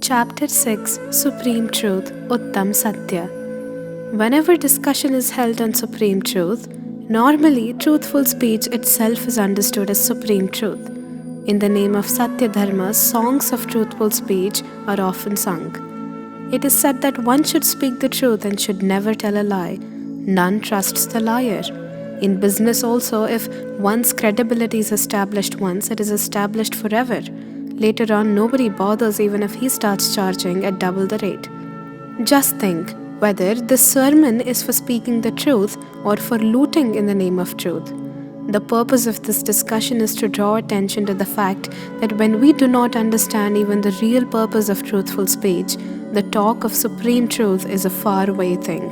Chapter 6 Supreme Truth Uttam Satya. Whenever discussion is held on Supreme Truth, normally truthful speech itself is understood as Supreme Truth. In the name of Satya Dharma, songs of truthful speech are often sung. It is said that one should speak the truth and should never tell a lie. None trusts the liar. In business also, if one's credibility is established once, it is established forever. Later on, nobody bothers even if he starts charging at double the rate. Just think whether this sermon is for speaking the truth or for looting in the name of truth. The purpose of this discussion is to draw attention to the fact that when we do not understand even the real purpose of truthful speech, the talk of supreme truth is a faraway thing.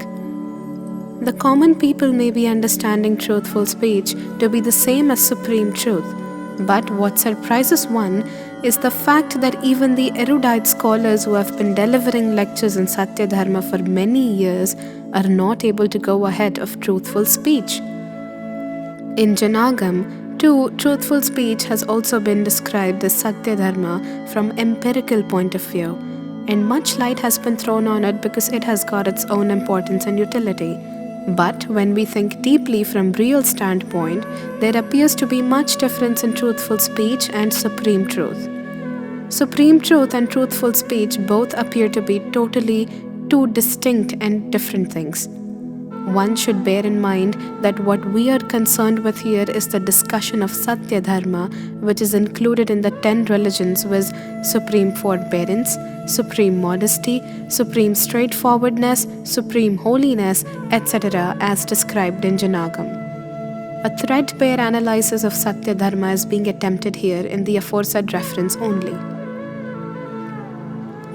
The common people may be understanding truthful speech to be the same as supreme truth, but what surprises one is the fact that even the erudite scholars who have been delivering lectures in Satya Dharma for many years are not able to go ahead of truthful speech. In Janagam, too, truthful speech has also been described as Satya Dharma from empirical point of view, and much light has been thrown on it because it has got its own importance and utility. But when we think deeply from real standpoint, there appears to be much difference in truthful speech and supreme truth. Supreme truth and truthful speech both appear to be totally two distinct and different things. One should bear in mind that what we are concerned with here is the discussion of Satya Dharma, which is included in the 10 religions with supreme forbearance, supreme modesty, supreme straightforwardness, supreme holiness, etc. as described in Janagam. A threadbare analysis of Satya Dharma is being attempted here in the aforesaid reference only.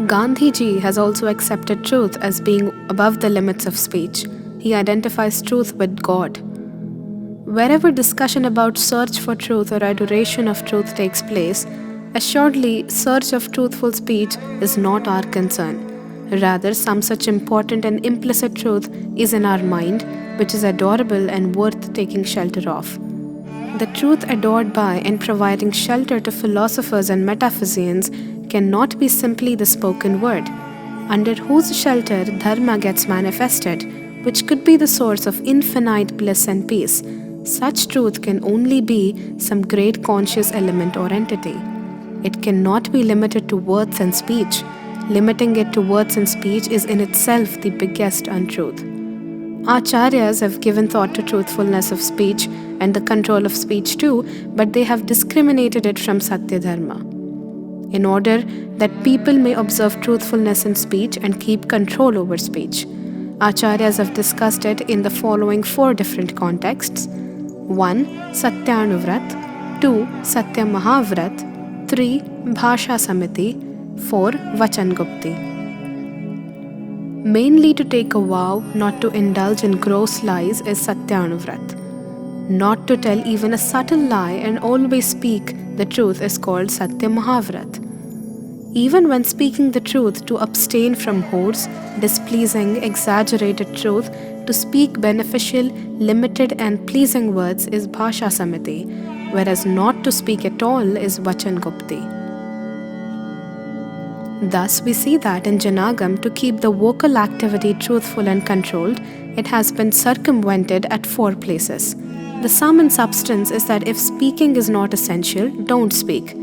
Gandhiji has also accepted truth as being above the limits of speech. He identifies truth with God. Wherever discussion about search for truth or adoration of truth takes place, assuredly search of truthful speech is not our concern. Rather, some such important and implicit truth is in our mind, which is adorable and worth taking shelter of. The truth adored by and providing shelter to philosophers and metaphysicians cannot be simply the spoken word, under whose shelter Dharma gets manifested, which could be the source of infinite bliss and peace. Such truth can only be some great conscious element or entity. It cannot be limited to words and speech. Limiting it to words and speech is in itself the biggest untruth. Acharyas have given thought to truthfulness of speech and the control of speech too, but they have discriminated it from Satya Dharma. In order that people may observe truthfulness in speech and keep control over speech, Acharyas have discussed it in the following 4 different contexts. 1. Satyanuvrat, 2. Satya Mahavrat, 3. Bhasha Samiti, 4. Vachan Gupti. Mainly to take a vow not to indulge in gross lies is Satyanuvrat. Not to tell even a subtle lie and always speak the truth is called Satya Mahavrat. Even when speaking the truth, to abstain from hoarse, displeasing, exaggerated truth, to speak beneficial, limited and pleasing words is Bhasha Samiti, whereas not to speak at all is Vachan Gupti. Thus, we see that in Janagam, to keep the vocal activity truthful and controlled, it has been circumvented at 4 places. The sum and substance is that if speaking is not essential, don't speak.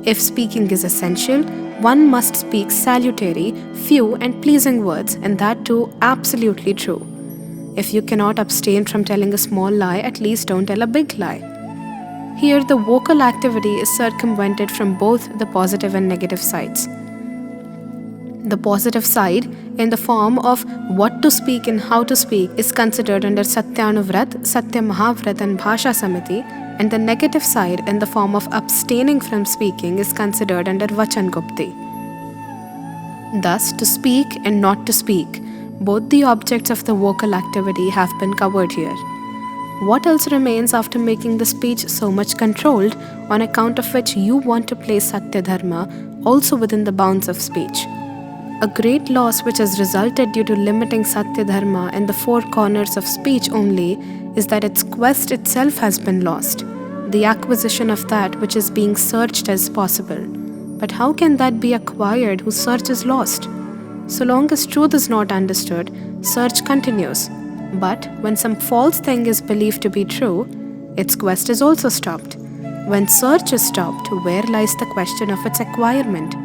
If speaking is essential, one must speak salutary, few and pleasing words, and that too absolutely true. If you cannot abstain from telling a small lie, at least don't tell a big lie. Here the vocal activity is circumvented from both the positive and negative sides. The positive side, in the form of what to speak and how to speak, is considered under Satyanuvrat, Satya Mahavrat and Bhasha Samiti, and the negative side, in the form of abstaining from speaking, is considered under Vachan Gupti. Thus, to speak and not to speak, both the objects of the vocal activity have been covered here. What else remains after making the speech so much controlled, on account of which you want to place Satya Dharma also within the bounds of speech? A great loss which has resulted due to limiting Satya Dharma in the 4 corners of speech only is that its quest itself has been lost, the acquisition of that which is being searched as possible. But how can that be acquired whose search is lost? So long as truth is not understood, search continues. But when some false thing is believed to be true, its quest is also stopped. When search is stopped, where lies the question of its acquirement?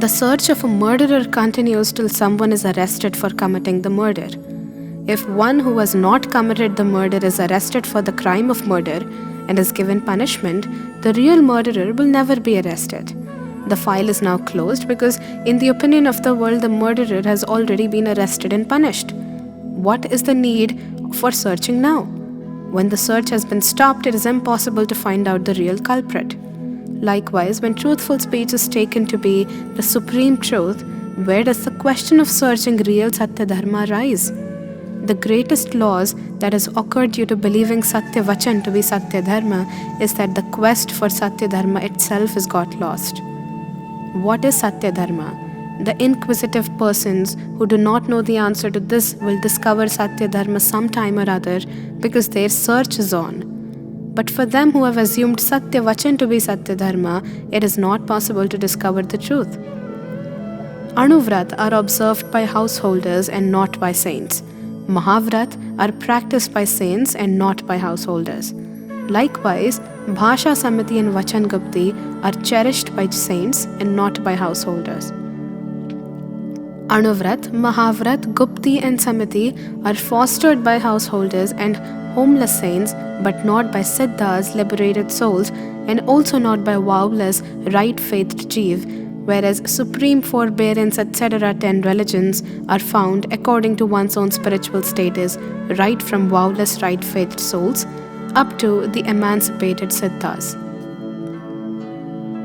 The search of a murderer continues till someone is arrested for committing the murder. If one who has not committed the murder is arrested for the crime of murder and is given punishment, the real murderer will never be arrested. The file is now closed because, in the opinion of the world, the murderer has already been arrested and punished. What is the need for searching now? When the search has been stopped, it is impossible to find out the real culprit. Likewise, when truthful speech is taken to be the supreme truth, where does the question of searching real Satya Dharma rise? The greatest loss that has occurred due to believing Satya Vachan to be Satya Dharma is that the quest for Satya Dharma itself has got lost. What is Satya Dharma? The inquisitive persons who do not know the answer to this will discover Satya Dharma sometime or other because their search is on. But for them who have assumed Satya Vachan to be Satya Dharma, it is not possible to discover the truth. Anuvrat are observed by householders and not by saints. Mahavrat are practiced by saints and not by householders. Likewise, Bhasha Samiti and Vachan Gupti are cherished by saints and not by householders. Anuvrat, Mahavrat, Gupti and Samiti are fostered by householders and homeless saints, but not by siddhas, liberated souls, and also not by vowless, right-faithed jeev, whereas supreme forbearance, etc. 10 religions are found according to one's own spiritual status, right from vowless, right-faithed souls up to the emancipated siddhas.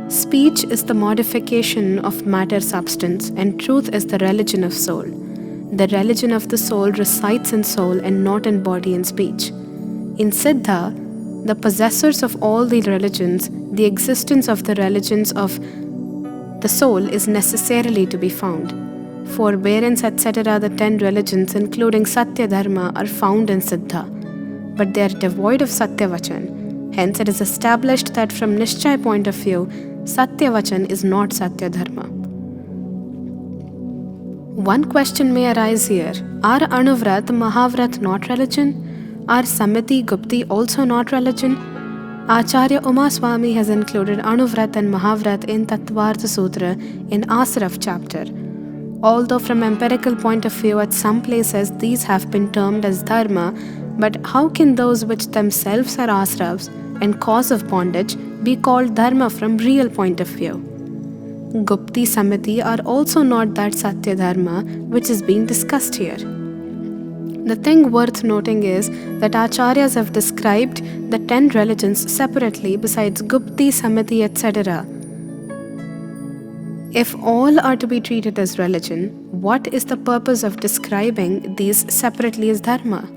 Speech is the modification of matter substance, and truth is the religion of soul. The religion of the soul resides in soul and not in body and speech. In Siddha, the possessors of all the religions, the existence of the religions of the soul is necessarily to be found. Forbearance, etc., the 10 religions, including Satya Dharma, are found in Siddha, but they are devoid of Satya Vachan. Hence, it is established that from Nishchay point of view, Satya Vachan is not Satya Dharma. One question may arise here: are Anuvrat, Mahavrat not religion? Are Samiti, Gupti also not religion? Acharya Umaswami has included Anuvrat and Mahavrat in Tattvartha Sutra in Asraf chapter. Although from empirical point of view at some places these have been termed as dharma, but how can those which themselves are asravs and cause of bondage be called dharma from real point of view? Gupti Samiti are also not that Satya Dharma which is being discussed here. The thing worth noting is that Acharyas have described the 10 religions separately besides Gupti, Samiti, etc. If all are to be treated as religion, what is the purpose of describing these separately as dharma?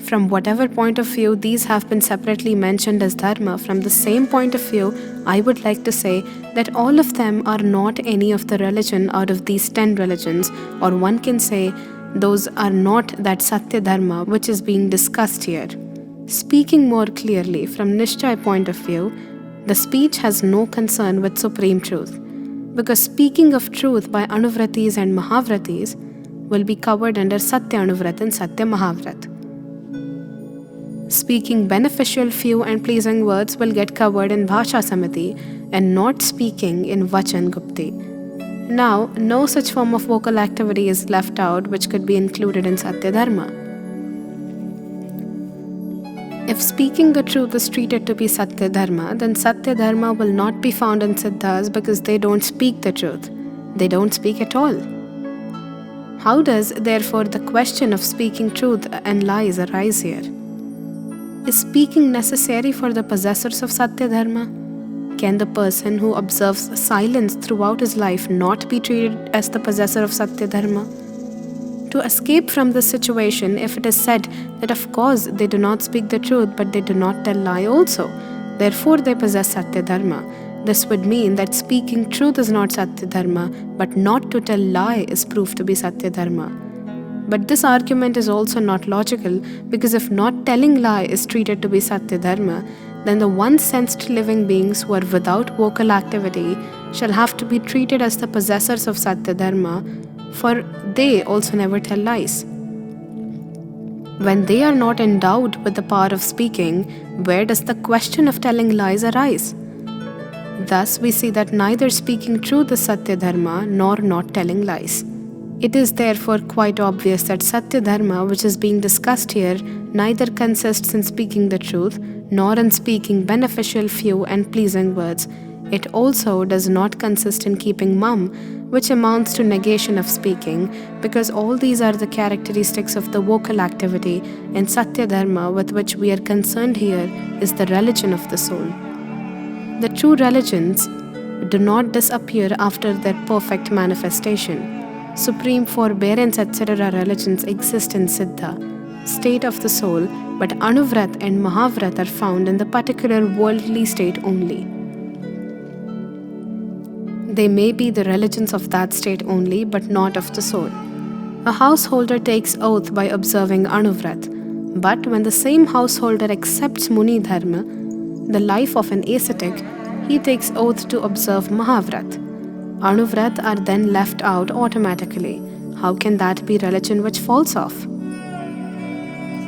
From whatever point of view these have been separately mentioned as dharma, from the same point of view, I would like to say that all of them are not any of the religion out of these 10 religions, or one can say those are not that Satya Dharma which is being discussed here. Speaking more clearly from Nishchay point of view, the speech has no concern with supreme truth, because speaking of truth by Anuvratis and Mahavratis will be covered under Satya Anuvrat and Satya Mahavrat. Speaking beneficial, few and pleasing words will get covered in Bhasha Samiti and not speaking in Vachan Gupti. Now, no such form of vocal activity is left out which could be included in Satya Dharma. If speaking the truth is treated to be Satya Dharma, then Satya Dharma will not be found in Siddhas because they don't speak the truth. They don't speak at all. How does, therefore, the question of speaking truth and lies arise here? Is speaking necessary for the possessors of Satya Dharma? Can the person who observes silence throughout his life not be treated as the possessor of Satya Dharma? To escape from this situation, if it is said that of course they do not speak the truth but they do not tell lie also, therefore they possess Satya Dharma, this would mean that speaking truth is not Satya Dharma, but not to tell lie is proved to be Satya Dharma. But this argument is also not logical, because if not telling lie is treated to be Satya Dharma, then the one-sensed living beings who are without vocal activity shall have to be treated as the possessors of Satya Dharma, for they also never tell lies. When they are not endowed with the power of speaking, where does the question of telling lies arise? Thus, we see that neither speaking truth is Satya Dharma nor not telling lies. It is therefore quite obvious that Satya Dharma, which is being discussed here, neither consists in speaking the truth nor in speaking beneficial, few, and pleasing words. It also does not consist in keeping mum, which amounts to negation of speaking, because all these are the characteristics of the vocal activity, and Satya Dharma, with which we are concerned here, is the religion of the soul. The true religions do not disappear after their perfect manifestation. Supreme forbearance, etc. religions exist in Siddha, state of the soul, but Anuvrat and Mahavrat are found in the particular worldly state only. They may be the religions of that state only, but not of the soul. A householder takes oath by observing Anuvrat, but when the same householder accepts Muni Dharma, the life of an ascetic, he takes oath to observe Mahavrat. Anuvrat are then left out automatically. How can that be religion which falls off?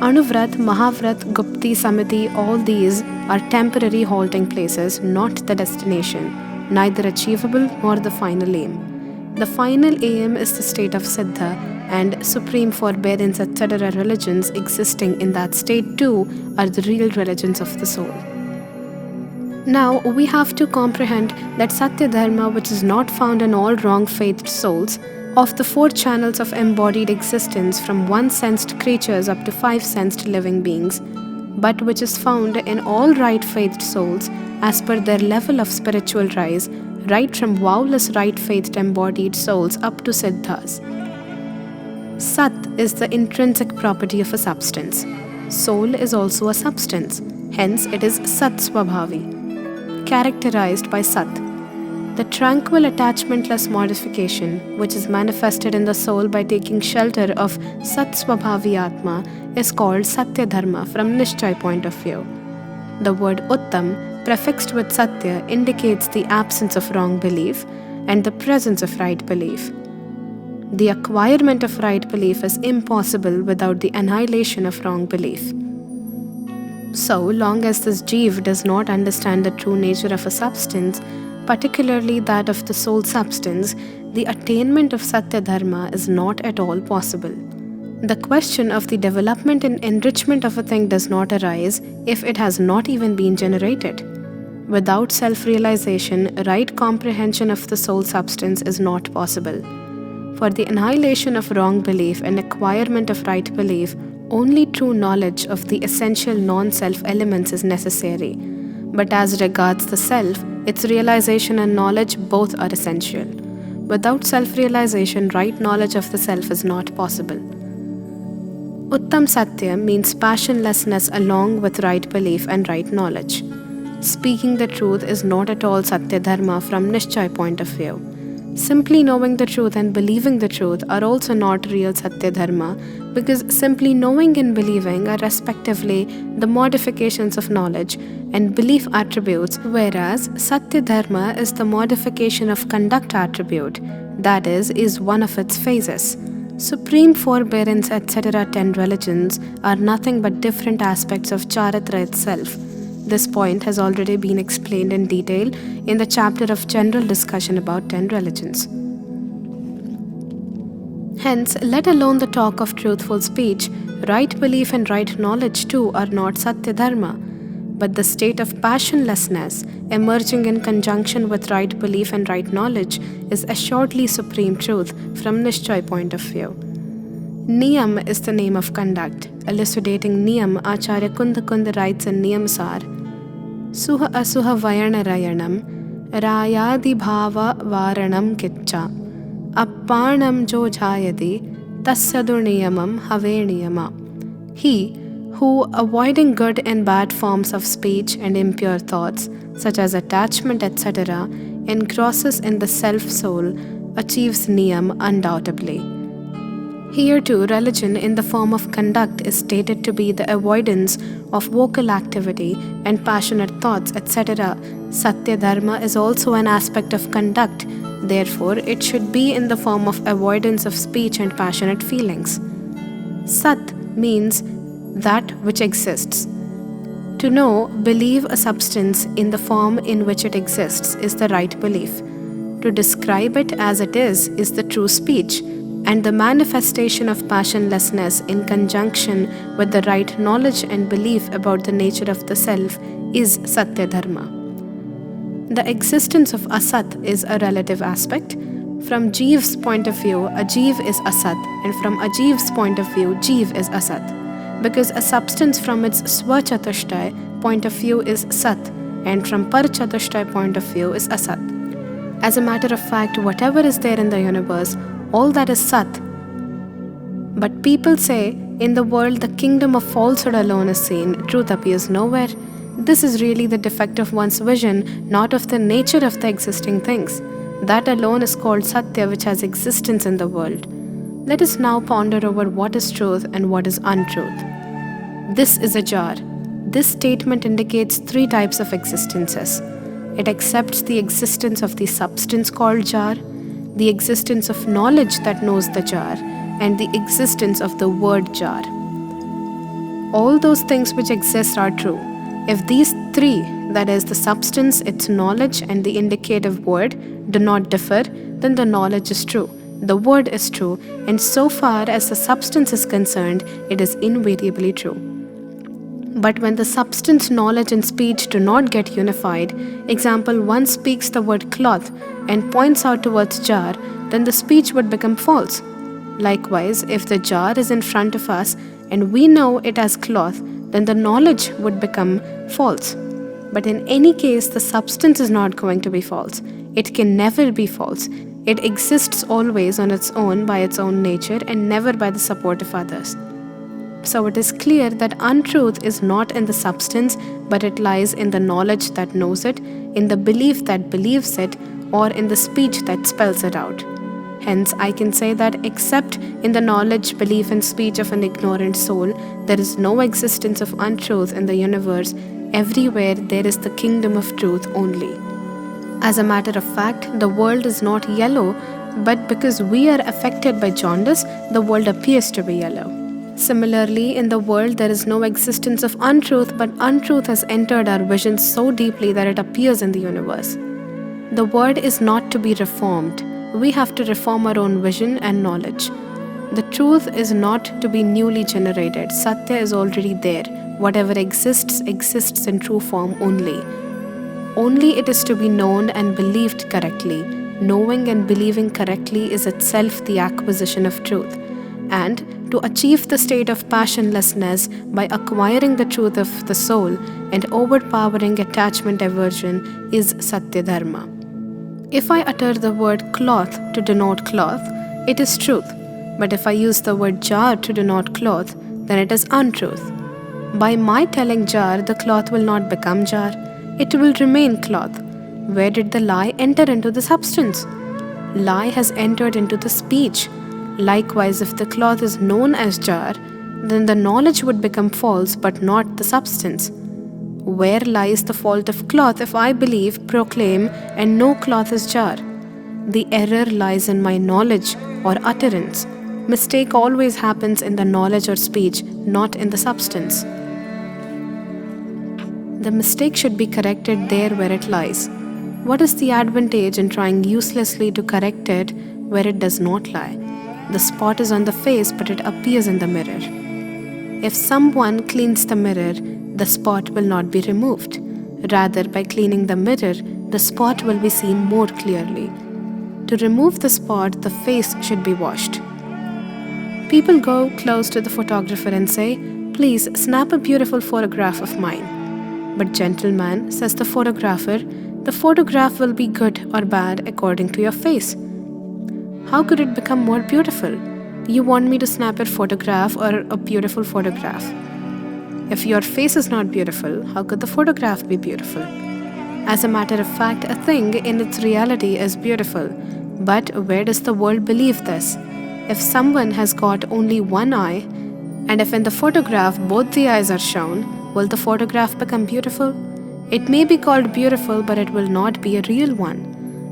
Anuvrat, Mahavrat, Gupti, Samiti, all these are temporary halting places, not the destination, neither achievable nor the final aim. The final aim is the state of Siddha, and supreme forbearance, etc. religions existing in that state too are the real religions of the soul. Now, we have to comprehend that Satya Dharma, which is not found in all wrong-faithed souls, of the 4 channels of embodied existence from one-sensed creatures up to 5-sensed living beings, but which is found in all right-faithed souls as per their level of spiritual rise, right from vowless right-faithed embodied souls up to Siddhas. Sat is the intrinsic property of a substance. Soul is also a substance, hence it is Sat Swabhavi, characterized by Sat. The tranquil attachmentless modification, which is manifested in the soul by taking shelter of Sat Swabhavi Atma, is called Satya Dharma from Nishchay point of view. The word Uttam, prefixed with Satya, indicates the absence of wrong belief and the presence of right belief. The acquirement of right belief is impossible without the annihilation of wrong belief. So long as this Jeev does not understand the true nature of a substance, particularly that of the soul substance, the attainment of Satya Dharma is not at all possible. The question of the development and enrichment of a thing does not arise if it has not even been generated. Without self-realization, right comprehension of the soul substance is not possible. For the annihilation of wrong belief and acquirement of right belief, only true knowledge of the essential non-self elements is necessary. But as regards the self, its realization and knowledge both are essential. Without self-realization, right knowledge of the self is not possible. Uttam Satya means passionlessness along with right belief and right knowledge. Speaking the truth is not at all Satya Dharma from Nishchay point of view. Simply knowing the truth and believing the truth are also not real Satya Dharma, because simply knowing and believing are respectively the modifications of knowledge and belief attributes, whereas Satya Dharma is the modification of conduct attribute, that is one of its phases. Supreme forbearance, etc. 10 religions are nothing but different aspects of Charitra itself. This point has already been explained in detail in the chapter of general discussion about 10 religions. Hence, let alone the talk of truthful speech, right belief and right knowledge too are not Satya Dharma, but the state of passionlessness emerging in conjunction with right belief and right knowledge is assuredly supreme truth from Nishchay point of view. Niyam is the name of conduct. Elucidating Niyam, Acharya Kunda writes in Niyamsar, Suha asuha vayana rayanam, rayadi bhava varanam kitcha, appanam jo jayadi, tassadu niyamam have niyama. He who, avoiding good and bad forms of speech and impure thoughts, such as attachment, etc., engrosses in the self-soul, achieves niyam undoubtedly. Here too, religion in the form of conduct is stated to be the avoidance of vocal activity and passionate thoughts, etc. Satya Dharma is also an aspect of conduct, therefore, it should be in the form of avoidance of speech and passionate feelings. Sat means that which exists. To know, believe a substance in the form in which it exists is the right belief. To describe it as it is the true speech, and the manifestation of passionlessness in conjunction with the right knowledge and belief about the nature of the self is Satya Dharma. The existence of Asat is a relative aspect. From Jeev's point of view, a Jeev is Asat, and from a Jeev's point of view, Jeev is Asat. Because a substance from its Swachatushtai point of view is Sat, and from Parachatushtai point of view is Asat. As a matter of fact, whatever is there in the universe, all that is Sat. But people say, in the world the kingdom of falsehood alone is seen, truth appears nowhere. This is really the defect of one's vision, not of the nature of the existing things. That alone is called Satya, which has existence in the world. Let us now ponder over what is truth and what is untruth. This is a jar. This statement indicates three types of existences. It accepts the existence of the substance called jar, the existence of knowledge that knows the jar, and the existence of the word jar. All those things which exist are true. If these three, that is, the substance, its knowledge, and the indicative word, do not differ, then the knowledge is true, the word is true, and so far as the substance is concerned, it is invariably true. But when the substance, knowledge, and speech do not get unified, example, one speaks the word cloth and points out towards jar, then the speech would become false. Likewise, if the jar is in front of us and we know it as cloth, then the knowledge would become false. But in any case, the substance is not going to be false. It can never be false. It exists always on its own by its own nature and never by the support of others. So it is clear that untruth is not in the substance, but it lies in the knowledge that knows it, in the belief that believes it, or in the speech that spells it out. Hence, I can say that except in the knowledge, belief, and speech of an ignorant soul, there is no existence of untruth in the universe. Everywhere there is the kingdom of truth only. As a matter of fact, the world is not yellow, but because we are affected by jaundice, the world appears to be yellow. Similarly, in the world there is no existence of untruth, but untruth has entered our vision so deeply that it appears in the universe. The word is not to be reformed. We have to reform our own vision and knowledge. The truth is not to be newly generated. Satya is already there. Whatever exists in true form only. Only it is to be known and believed correctly. Knowing and believing correctly is itself the acquisition of truth. And to achieve the state of passionlessness by acquiring the truth of the soul and overpowering attachment aversion is Satya Dharma. If I utter the word cloth to denote cloth, it is truth. But if I use the word jar to denote cloth, then it is untruth. By my telling jar, the cloth will not become jar. It will remain cloth. Where did the lie enter into the substance? Lie has entered into the speech. Likewise, if the cloth is known as jar, then the knowledge would become false but not the substance. Where lies the fault of cloth if I believe, proclaim, and know cloth is jar? The error lies in my knowledge or utterance. Mistake always happens in the knowledge or speech, not in the substance. The mistake should be corrected there where it lies. What is the advantage in trying uselessly to correct it where it does not lie? The spot is on the face, but it appears in the mirror. If someone cleans the mirror, the spot will not be removed. Rather, by cleaning the mirror, the spot will be seen more clearly. To remove the spot, the face should be washed. People go close to the photographer and say, "Please snap a beautiful photograph of mine." But gentleman, says the photographer, the photograph will be good or bad according to your face. How could it become more beautiful? You want me to snap a photograph or a beautiful photograph? If your face is not beautiful, how could the photograph be beautiful? As a matter of fact, a thing in its reality is beautiful. But where does the world believe this? If someone has got only one eye, and if in the photograph both the eyes are shown, will the photograph become beautiful? It may be called beautiful, but it will not be a real one.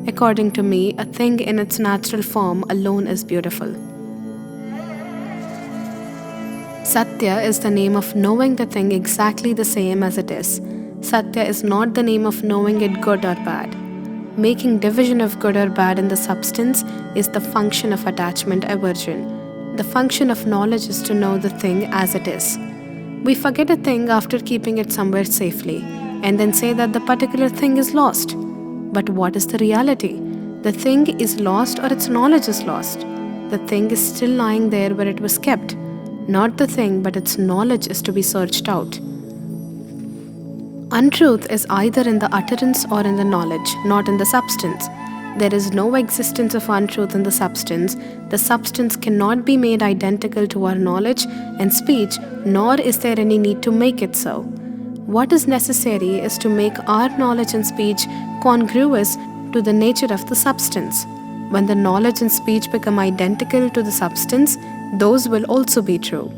According to me, a thing in its natural form alone is beautiful. Satya is the name of knowing the thing exactly the same as it is. Satya is not the name of knowing it good or bad. Making division of good or bad in the substance is the function of attachment aversion. The function of knowledge is to know the thing as it is. We forget a thing after keeping it somewhere safely, and then say that the particular thing is lost. But what is the reality? The thing is lost or its knowledge is lost. The thing is still lying there where it was kept. Not the thing, but its knowledge is to be searched out. Untruth is either in the utterance or in the knowledge, not in the substance. There is no existence of untruth in the substance. The substance cannot be made identical to our knowledge and speech, nor is there any need to make it so. What is necessary is to make our knowledge and speech congruous to the nature of the substance. When the knowledge and speech become identical to the substance, those will also be true.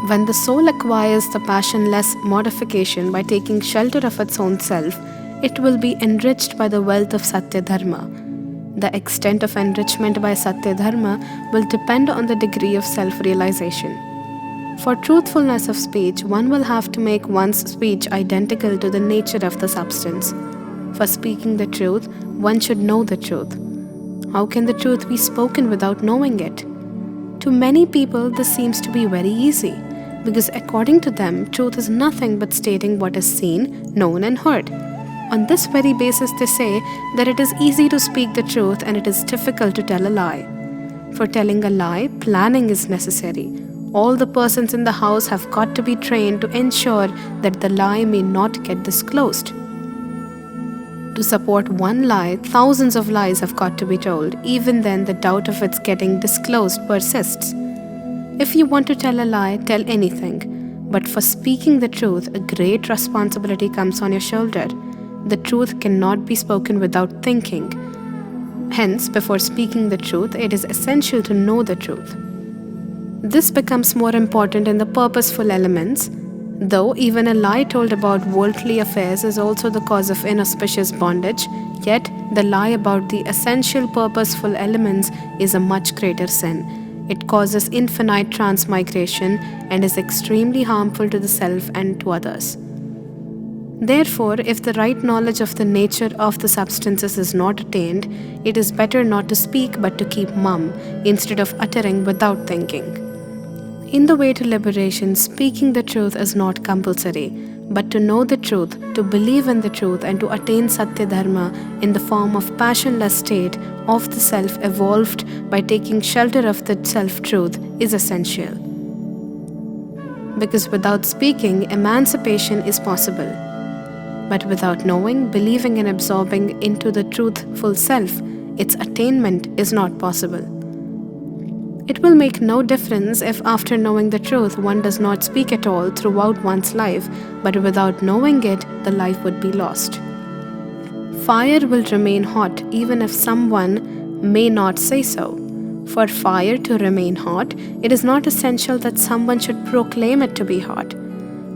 When the soul acquires the passionless modification by taking shelter of its own self, it will be enriched by the wealth of Satya Dharma. The extent of enrichment by Satya Dharma will depend on the degree of self-realization. For truthfulness of speech, one will have to make one's speech identical to the nature of the substance. For speaking the truth, one should know the truth. How can the truth be spoken without knowing it? To many people, this seems to be very easy, because according to them, truth is nothing but stating what is seen, known, and heard. On this very basis, they say that it is easy to speak the truth and it is difficult to tell a lie. For telling a lie, planning is necessary. All the persons in the house have got to be trained to ensure that the lie may not get disclosed. To support one lie, thousands of lies have got to be told. Even then, the doubt of its getting disclosed persists. If you want to tell a lie, tell anything. But for speaking the truth, a great responsibility comes on your shoulder. The truth cannot be spoken without thinking. Hence, before speaking the truth, it is essential to know the truth. This becomes more important in the purposeful elements, though even a lie told about worldly affairs is also the cause of inauspicious bondage, yet the lie about the essential purposeful elements is a much greater sin. It causes infinite transmigration and is extremely harmful to the self and to others. Therefore, if the right knowledge of the nature of the substances is not attained, it is better not to speak but to keep mum, instead of uttering without thinking. In the way to liberation, speaking the truth is not compulsory, but to know the truth, to believe in the truth, and to attain Satya Dharma in the form of passionless state of the self evolved by taking shelter of the self-truth is essential. Because without speaking, emancipation is possible. But without knowing, believing, and absorbing into the truthful self, its attainment is not possible. It will make no difference if after knowing the truth one does not speak at all throughout one's life, but without knowing it, the life would be lost. Fire will remain hot even if someone may not say so. For fire to remain hot, it is not essential that someone should proclaim it to be hot.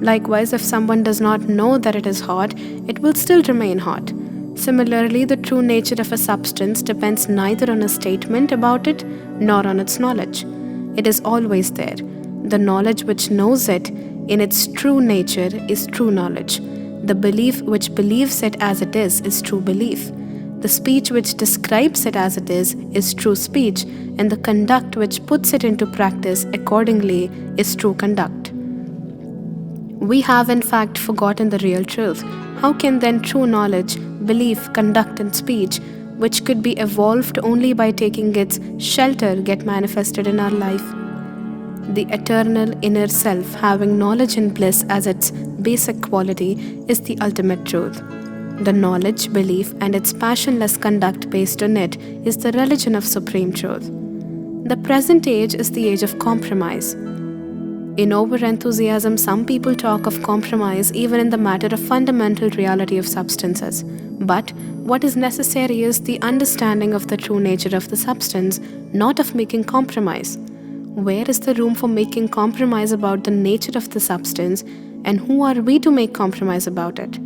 Likewise, if someone does not know that it is hot, it will still remain hot. Similarly, the true nature of a substance depends neither on a statement about it nor on its knowledge. It is always there. The knowledge which knows it in its true nature is true knowledge. The belief which believes it as it is true belief. The speech which describes it as it is true speech, and the conduct which puts it into practice accordingly is true conduct. We have in fact forgotten the real truth. How can then true knowledge, belief, conduct, and speech, which could be evolved only by taking its shelter, get manifested in our life? The eternal inner self, having knowledge and bliss as its basic quality, is the ultimate truth. The knowledge, belief, and its passionless conduct based on it is the religion of supreme truth. The present age is the age of compromise. In over-enthusiasm, some people talk of compromise even in the matter of fundamental reality of substances. But what is necessary is the understanding of the true nature of the substance, not of making compromise. Where is the room for making compromise about the nature of the substance, and who are we to make compromise about it?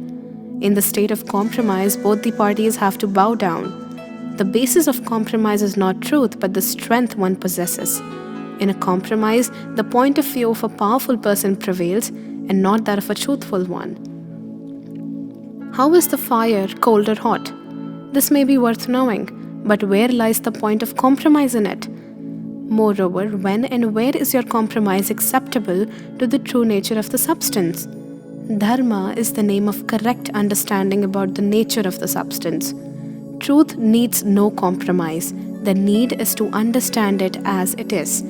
In the state of compromise, both the parties have to bow down. The basis of compromise is not truth, but the strength one possesses. In a compromise, the point of view of a powerful person prevails and not that of a truthful one. How is the fire, cold or hot? This may be worth knowing, but where lies the point of compromise in it? Moreover, when and where is your compromise acceptable to the true nature of the substance? Dharma is the name of correct understanding about the nature of the substance. Truth needs no compromise. The need is to understand it as it is.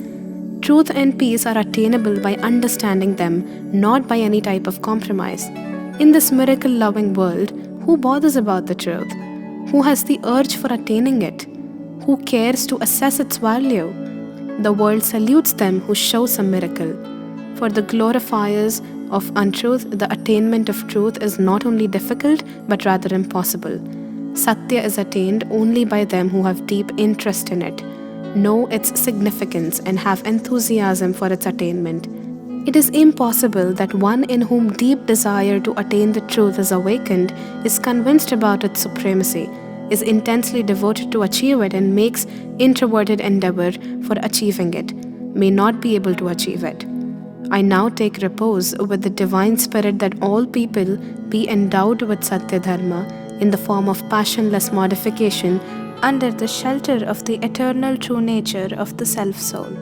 Truth and peace are attainable by understanding them, not by any type of compromise. In this miracle-loving world, who bothers about the truth? Who has the urge for attaining it? Who cares to assess its value? The world salutes them who show some miracle. For the glorifiers of untruth, the attainment of truth is not only difficult, but rather impossible. Satya is attained only by them who have deep interest in it, know its significance, and have enthusiasm for its attainment. It is impossible that one in whom deep desire to attain the truth is awakened, is convinced about its supremacy, is intensely devoted to achieve it, and makes introverted endeavor for achieving it, may not be able to achieve it. I now take repose with the divine spirit that all people be endowed with Satya Dharma in the form of passionless modification under the shelter of the eternal true nature of the Self-Soul.